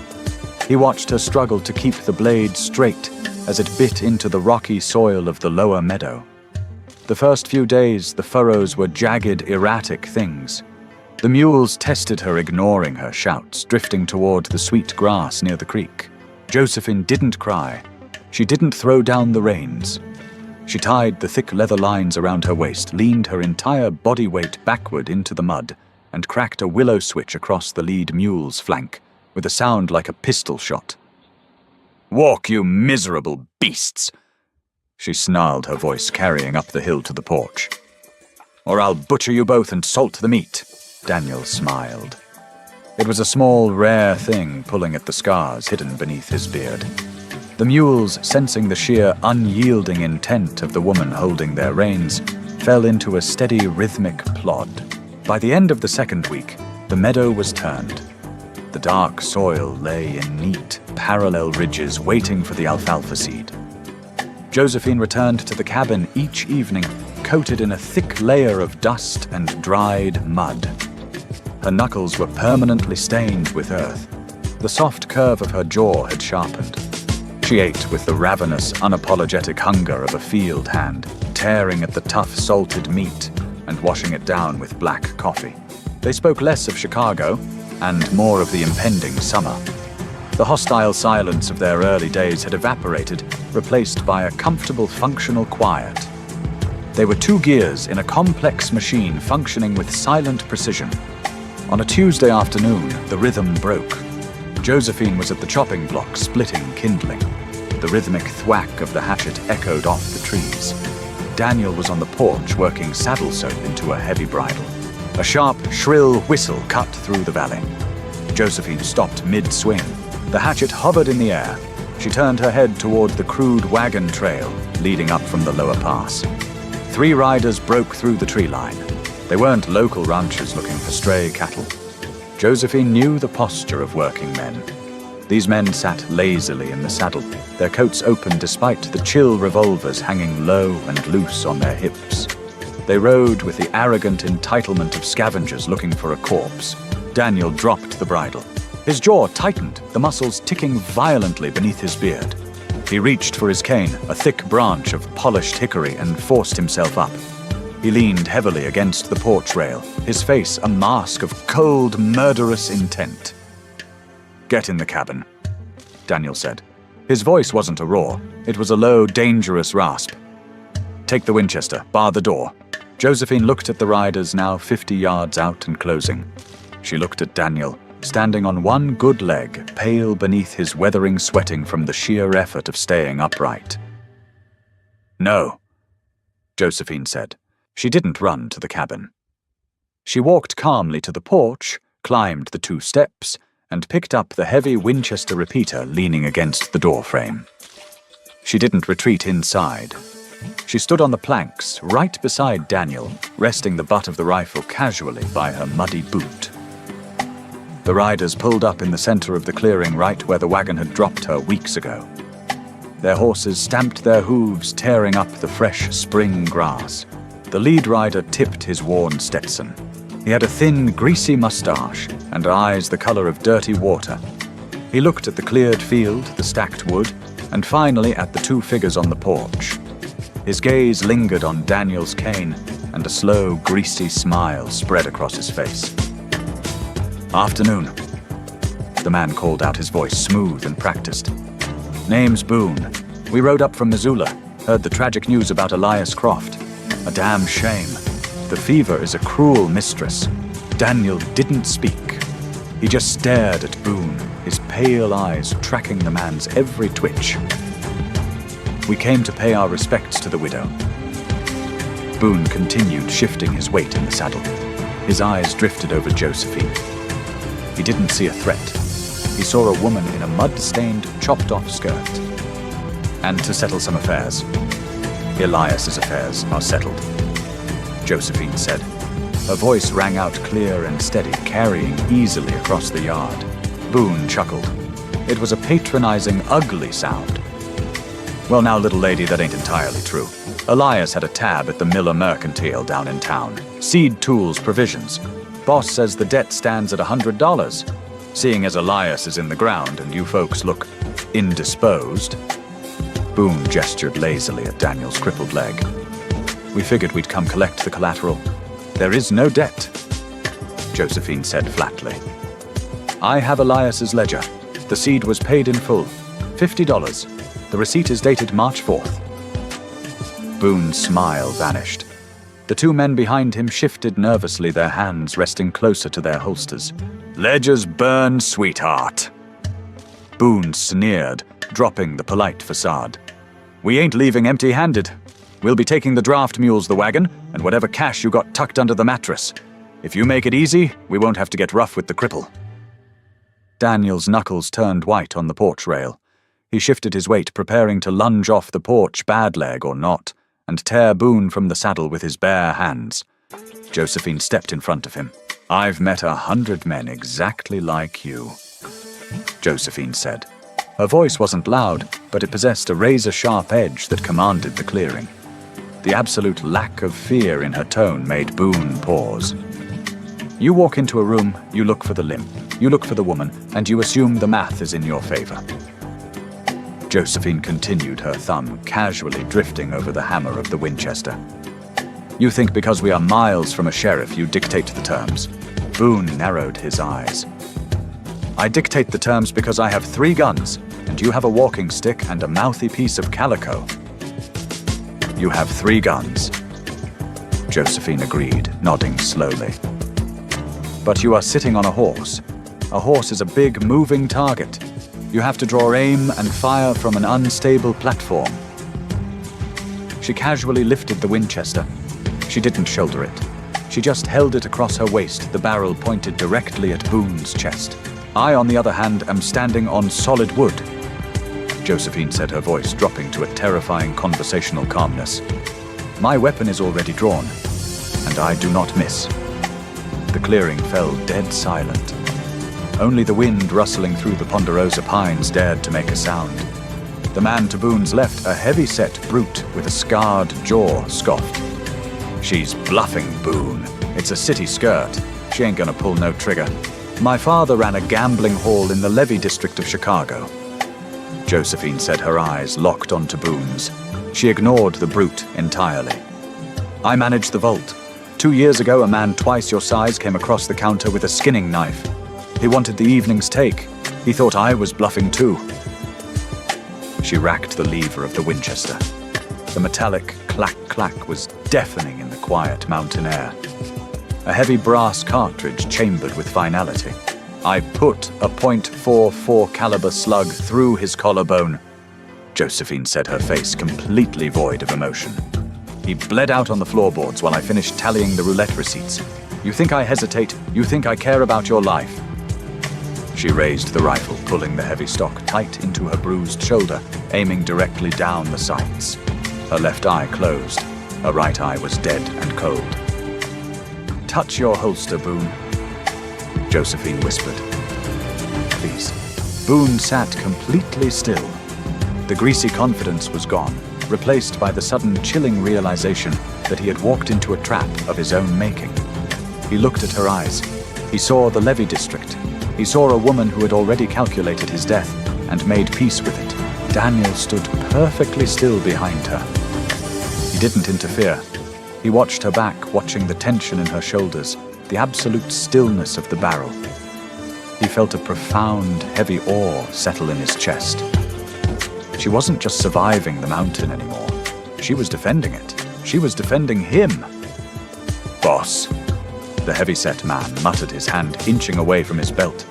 S1: He watched her struggle to keep the blade straight as it bit into the rocky soil of the lower meadow. The first few days, the furrows were jagged, erratic things. The mules tested her, ignoring her shouts, drifting toward the sweet grass near the creek. Josephine didn't cry. She didn't throw down the reins. She tied the thick leather lines around her waist, leaned her entire body weight backward into the mud, and cracked a willow switch across the lead mule's flank, with a sound like a pistol shot. "Walk, you miserable beasts!" she snarled, her voice carrying up the hill to the porch. "Or I'll butcher you both and salt the meat." Daniel smiled. It was a small, rare thing pulling at the scars hidden beneath his beard. The mules, sensing the sheer, unyielding intent of the woman holding their reins, fell into a steady, rhythmic plod. By the end of the second week, the meadow was turned. The dark soil lay in neat, parallel ridges waiting for the alfalfa seed. Josephine returned to the cabin each evening, coated in a thick layer of dust and dried mud. Her knuckles were permanently stained with earth. The soft curve of her jaw had sharpened. She ate with the ravenous, unapologetic hunger of a field hand, tearing at the tough, salted meat and washing it down with black coffee. They spoke less of Chicago and more of the impending summer. The hostile silence of their early days had evaporated, replaced by a comfortable, functional quiet. They were two gears in a complex machine functioning with silent precision. On a Tuesday afternoon, the rhythm broke. Josephine was at the chopping block, splitting kindling. The rhythmic thwack of the hatchet echoed off the trees. Daniel was on the porch working saddle soap into a heavy bridle. A sharp, shrill whistle cut through the valley. Josephine stopped mid-swing. The hatchet hovered in the air. She turned her head toward the crude wagon trail leading up from the lower pass. 3 riders broke through the tree line. They weren't local ranchers looking for stray cattle. Josephine knew the posture of working men. These men sat lazily in the saddle, their coats open despite the chill revolvers hanging low and loose on their hips. They rode with the arrogant entitlement of scavengers looking for a corpse. Daniel dropped the bridle. His jaw tightened, the muscles ticking violently beneath his beard. He reached for his cane, a thick branch of polished hickory, and forced himself up. He leaned heavily against the porch rail, his face a mask of cold, murderous intent. "Get in the cabin," Daniel said. His voice wasn't a roar, it was a low, dangerous rasp. "Take the Winchester, bar the door." Josephine looked at the riders now 50 yards out and closing. She looked at Daniel, standing on one good leg, pale beneath his weathering sweating from the sheer effort of staying upright. "No," Josephine said. She didn't run to the cabin. She walked calmly to the porch, climbed the 2 steps, and picked up the heavy Winchester repeater leaning against the doorframe. She didn't retreat inside. She stood on the planks, right beside Daniel, resting the butt of the rifle casually by her muddy boot. The riders pulled up in the center of the clearing right where the wagon had dropped her weeks ago. Their horses stamped their hooves, tearing up the fresh spring grass. The lead rider tipped his worn Stetson. He had a thin, greasy mustache and eyes the color of dirty water. He looked at the cleared field, the stacked wood, and finally at the 2 figures on the porch. His gaze lingered on Daniel's cane, and a slow, greasy smile spread across his face. "Afternoon," the man called out, his voice smooth and practiced. "Name's Boone. We rode up from Missoula, heard the tragic news about Elias Croft. A damn shame. The fever is a cruel mistress." Daniel didn't speak. He just stared at Boone, his pale eyes tracking the man's every twitch. "We came to pay our respects to the widow." Boone continued shifting his weight in the saddle. His eyes drifted over Josephine. He didn't see a threat. He saw a woman in a mud-stained, chopped-off skirt. "And to settle some affairs." "Elias's affairs are settled," Josephine said. Her voice rang out clear and steady, carrying easily across the yard. Boone chuckled. It was a patronizing, ugly sound. "Well now, little lady, that ain't entirely true. Elias had a tab at the Miller Mercantile down in town. Seed, tools, provisions. Boss says the debt stands at $100. Seeing as Elias is in the ground and you folks look indisposed." Boone gestured lazily at Daniel's crippled leg. "We figured we'd come collect the collateral. There is no debt," Josephine said flatly. "I have Elias's ledger. The seed was paid in full. $50. The receipt is dated March 4th. Boone's smile vanished. The 2 men behind him shifted nervously, their hands resting closer to their holsters. "Ledgers burn, sweetheart." Boone sneered, dropping the polite facade. "We ain't leaving empty-handed. We'll be taking the draft mules, the wagon, and whatever cash you got tucked under the mattress. If you make it easy, we won't have to get rough with the cripple." Daniel's knuckles turned white on the porch rail. He shifted his weight, preparing to lunge off the porch, bad leg or not, and tear Boone from the saddle with his bare hands. Josephine stepped in front of him. "I've met 100 men exactly like you," Josephine said. Her voice wasn't loud, but it possessed a razor-sharp edge that commanded the clearing. The absolute lack of fear in her tone made Boone pause. "You walk into a room, you look for the limp, you look for the woman, and you assume the math is in your favor." Josephine continued, her thumb casually drifting over the hammer of the Winchester. "You think because we are miles from a sheriff you dictate the terms." Boone narrowed his eyes. "I dictate the terms because I have 3 guns, and you have a walking stick and a mouthy piece of calico." "You have 3 guns," Josephine agreed, nodding slowly. "But you are sitting on a horse. A horse is a big, moving target. You have to draw aim and fire from an unstable platform." She casually lifted the Winchester. She didn't shoulder it. She just held it across her waist, the barrel pointed directly at Boone's chest. "I, on the other hand, am standing on solid wood," Josephine said, her voice dropping to a terrifying conversational calmness. "My weapon is already drawn, and I do not miss." The clearing fell dead silent. Only the wind rustling through the ponderosa pines dared to make a sound. The man to Boone's left, a heavy-set brute with a scarred jaw, scoffed. "She's bluffing, Boone. It's a city skirt. She ain't gonna pull no trigger. My father ran a gambling hall in the Levee district of Chicago." Josephine said, her eyes locked onto Boone's. She ignored the brute entirely. "I managed the vault. 2 years ago, a man twice your size came across the counter with a skinning knife. He wanted the evening's take. He thought I was bluffing too." She racked the lever of the Winchester. The metallic clack-clack was deafening in the quiet mountain air. A heavy brass cartridge chambered with finality. "I put a .44 caliber slug through his collarbone," Josephine said, her face completely void of emotion. "He bled out on the floorboards while I finished tallying the roulette receipts. You think I hesitate? You think I care about your life?" She raised the rifle, pulling the heavy stock tight into her bruised shoulder, aiming directly down the sights. Her left eye closed. Her right eye was dead and cold. "Touch your holster, Boone," Josephine whispered. "Please." Boone sat completely still. The greasy confidence was gone, replaced by the sudden chilling realization that he had walked into a trap of his own making. He looked at her eyes. He saw the Levee district. He saw a woman who had already calculated his death and made peace with it. Daniel stood perfectly still behind her. He didn't interfere. He watched her back, watching the tension in her shoulders, the absolute stillness of the barrel. He felt a profound, heavy awe settle in his chest. She wasn't just surviving the mountain anymore. She was defending it. She was defending him. "Boss," the heavy-set man muttered, his hand inching away from his belt.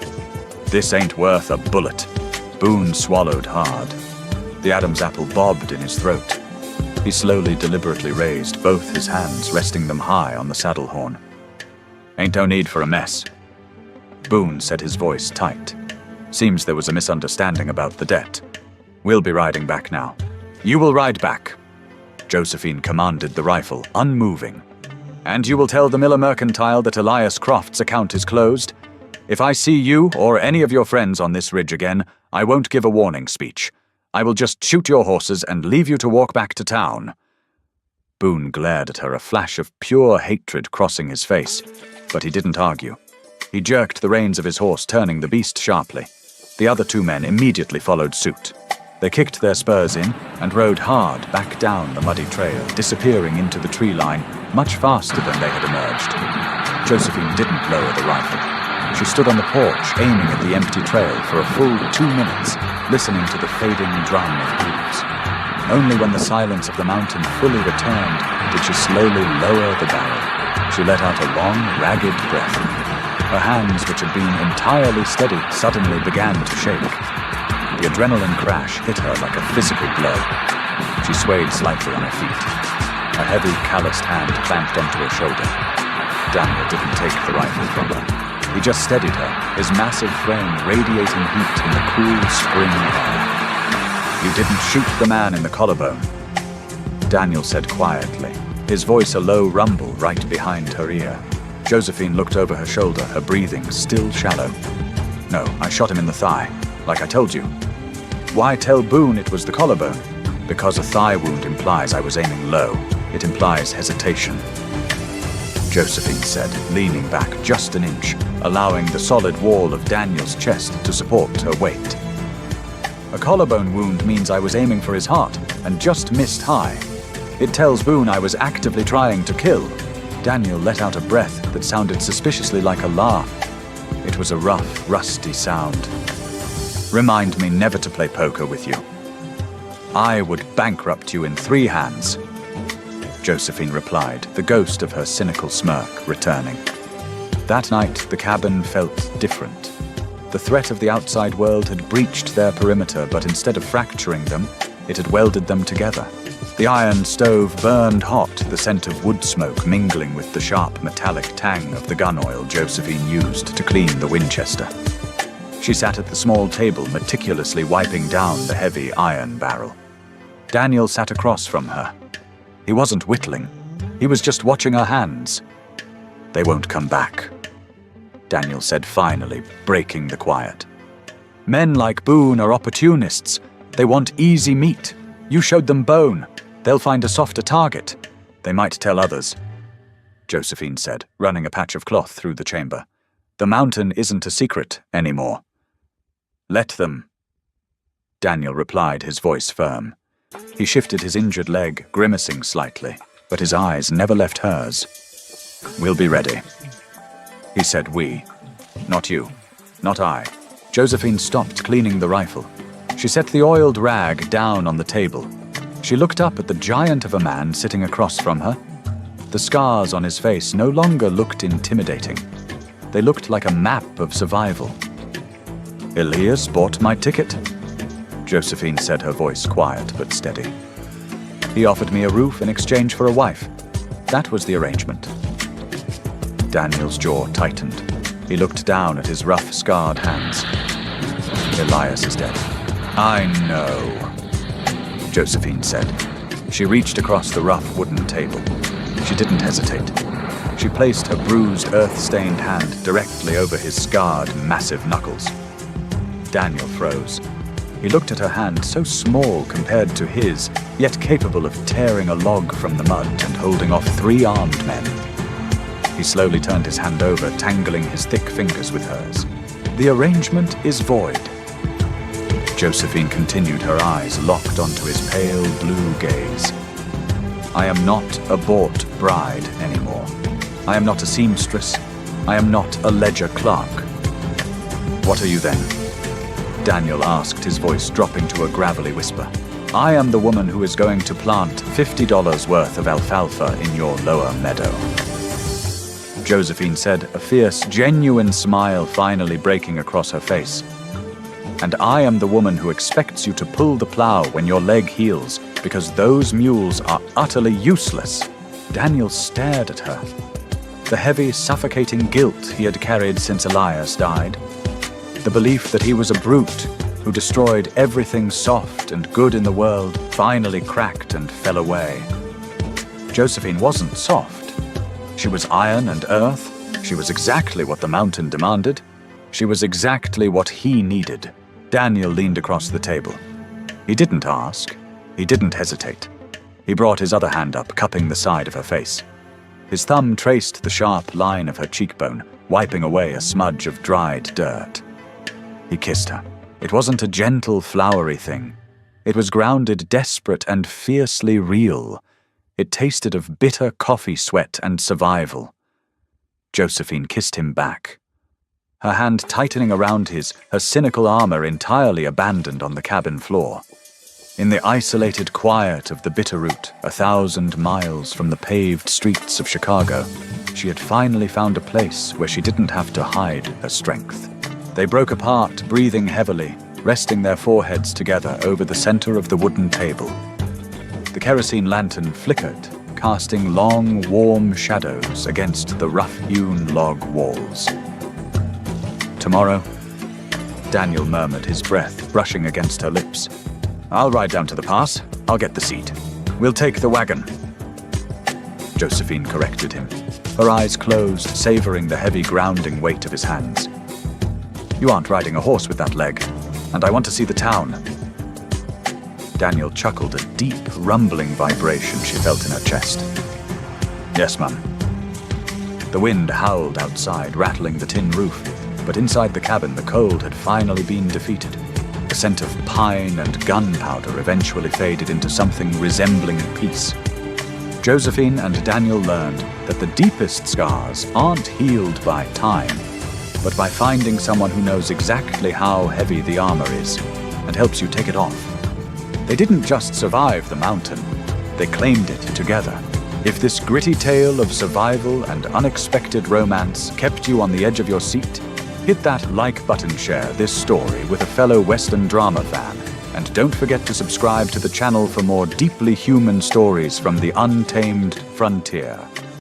S1: "This ain't worth a bullet." Boone swallowed hard. The Adam's apple bobbed in his throat. He slowly, deliberately raised both his hands, resting them high on the saddle horn. "Ain't no need for a mess." Boone said, his voice tight. "Seems there was a misunderstanding about the debt. We'll be riding back now." "You will ride back," Josephine commanded the rifle, unmoving. "And you will tell the Miller Mercantile that Elias Croft's account is closed. If I see you or any of your friends on this ridge again, I won't give a warning speech. I will just shoot your horses and leave you to walk back to town." Boone glared at her, a flash of pure hatred crossing his face, but he didn't argue. He jerked the reins of his horse, turning the beast sharply. The other two men immediately followed suit. They kicked their spurs in and rode hard back down the muddy trail, disappearing into the tree line much faster than they had emerged. Josephine didn't lower the rifle. She stood on the porch, aiming at the empty trail for a full 2 minutes, listening to the fading drum of hooves. Only when the silence of the mountain fully returned did she slowly lower the barrel. She let out a long, ragged breath. Her hands, which had been entirely steady, suddenly began to shake. The adrenaline crash hit her like a physical blow. She swayed slightly on her feet. A heavy, calloused hand clamped onto her shoulder. Daniel didn't take the rifle from her. He just steadied her, his massive frame radiating heat in the cool spring air. "You didn't shoot the man in the collarbone," Daniel said quietly, his voice a low rumble right behind her ear. Josephine looked over her shoulder, her breathing still shallow. "No, I shot him in the thigh, like I told you." "Why tell Boone it was the collarbone?" "Because a thigh wound implies I was aiming low. It implies hesitation," Josephine said, leaning back just an inch, allowing the solid wall of Daniel's chest to support her weight. "A collarbone wound means I was aiming for his heart and just missed high. It tells Boone I was actively trying to kill." Daniel let out a breath that sounded suspiciously like a laugh. It was a rough, rusty sound. "Remind me never to play poker with you. I would bankrupt you in 3 hands," Josephine replied, the ghost of her cynical smirk returning. That night, the cabin felt different. The threat of the outside world had breached their perimeter, but instead of fracturing them, it had welded them together. The iron stove burned hot, the scent of wood smoke mingling with the sharp metallic tang of the gun oil Josephine used to clean the Winchester. She sat at the small table, meticulously wiping down the heavy iron barrel. Daniel sat across from her. He wasn't whittling. He was just watching her hands. "They won't come back." Daniel said finally, breaking the quiet. Men like Boone are opportunists. They want easy meat. You showed them bone. They'll find a softer target. They might tell others. Josephine said, running a patch of cloth through the chamber. The mountain isn't a secret anymore. Let them. Daniel replied, his voice firm. He shifted his injured leg, grimacing slightly, but his eyes never left hers. We'll be ready. He said we. Not you. Not I. Josephine stopped cleaning the rifle. She set the oiled rag down on the table. She looked up at the giant of a man sitting across from her. The scars on his face no longer looked intimidating. They looked like a map of survival. Elias bought my ticket, Josephine said, her voice quiet but steady. He offered me a roof in exchange for a wife. That was the arrangement. Daniel's jaw tightened. He looked down at his rough, scarred hands. Elias is dead. I know, Josephine said. She reached across the rough wooden table. She didn't hesitate. She placed her bruised, earth-stained hand directly over his scarred, massive knuckles. Daniel froze. He looked at her hand, so small compared to his, yet capable of tearing a log from the mud and holding off 3 armed men. He slowly turned his hand over, tangling his thick fingers with hers. The arrangement is void. Josephine continued, her eyes locked onto his pale blue gaze. I am not a bought bride anymore. I am not a seamstress. I am not a ledger clerk. What are you then? Daniel asked, his voice dropping to a gravelly whisper. I am the woman who is going to plant $50 worth of alfalfa in your lower meadow. Josephine said, a fierce, genuine smile finally breaking across her face. And I am the woman who expects you to pull the plow when your leg heals, because those mules are utterly useless. Daniel stared at her. The heavy, suffocating guilt he had carried since Elias died. The belief that he was a brute who destroyed everything soft and good in the world finally cracked and fell away. Josephine wasn't soft. She was iron and earth. She was exactly what the mountain demanded. She was exactly what he needed. Daniel leaned across the table. He didn't ask. He didn't hesitate. He brought his other hand up, cupping the side of her face. His thumb traced the sharp line of her cheekbone, wiping away a smudge of dried dirt. He kissed her. It wasn't a gentle, flowery thing. It was grounded, desperate, and fiercely real. It tasted of bitter coffee sweat and survival. Josephine kissed him back. Her hand tightening around his, her cynical armor entirely abandoned on the cabin floor. In the isolated quiet of the Bitterroot, 1,000 miles from the paved streets of Chicago, she had finally found a place where she didn't have to hide her strength. They broke apart, breathing heavily, resting their foreheads together over the center of the wooden table. The kerosene lantern flickered, casting long, warm shadows against the rough-hewn log walls. Tomorrow, Daniel murmured, his breath brushing against her lips. I'll ride down to the pass. I'll get the seat. We'll take the wagon. Josephine corrected him, her eyes closed, savoring the heavy grounding weight of his hands. You aren't riding a horse with that leg, and I want to see the town. Daniel chuckled, a deep, rumbling vibration she felt in her chest. Yes, ma'am. The wind howled outside, rattling the tin roof, but inside the cabin the cold had finally been defeated. The scent of pine and gunpowder eventually faded into something resembling peace. Josephine and Daniel learned that the deepest scars aren't healed by time, but by finding someone who knows exactly how heavy the armor is and helps you take it off. They didn't just survive the mountain, they claimed it together. If this gritty tale of survival and unexpected romance kept you on the edge of your seat, hit that like button, share this story with a fellow Western drama fan, and don't forget to subscribe to the channel for more deeply human stories from the untamed frontier.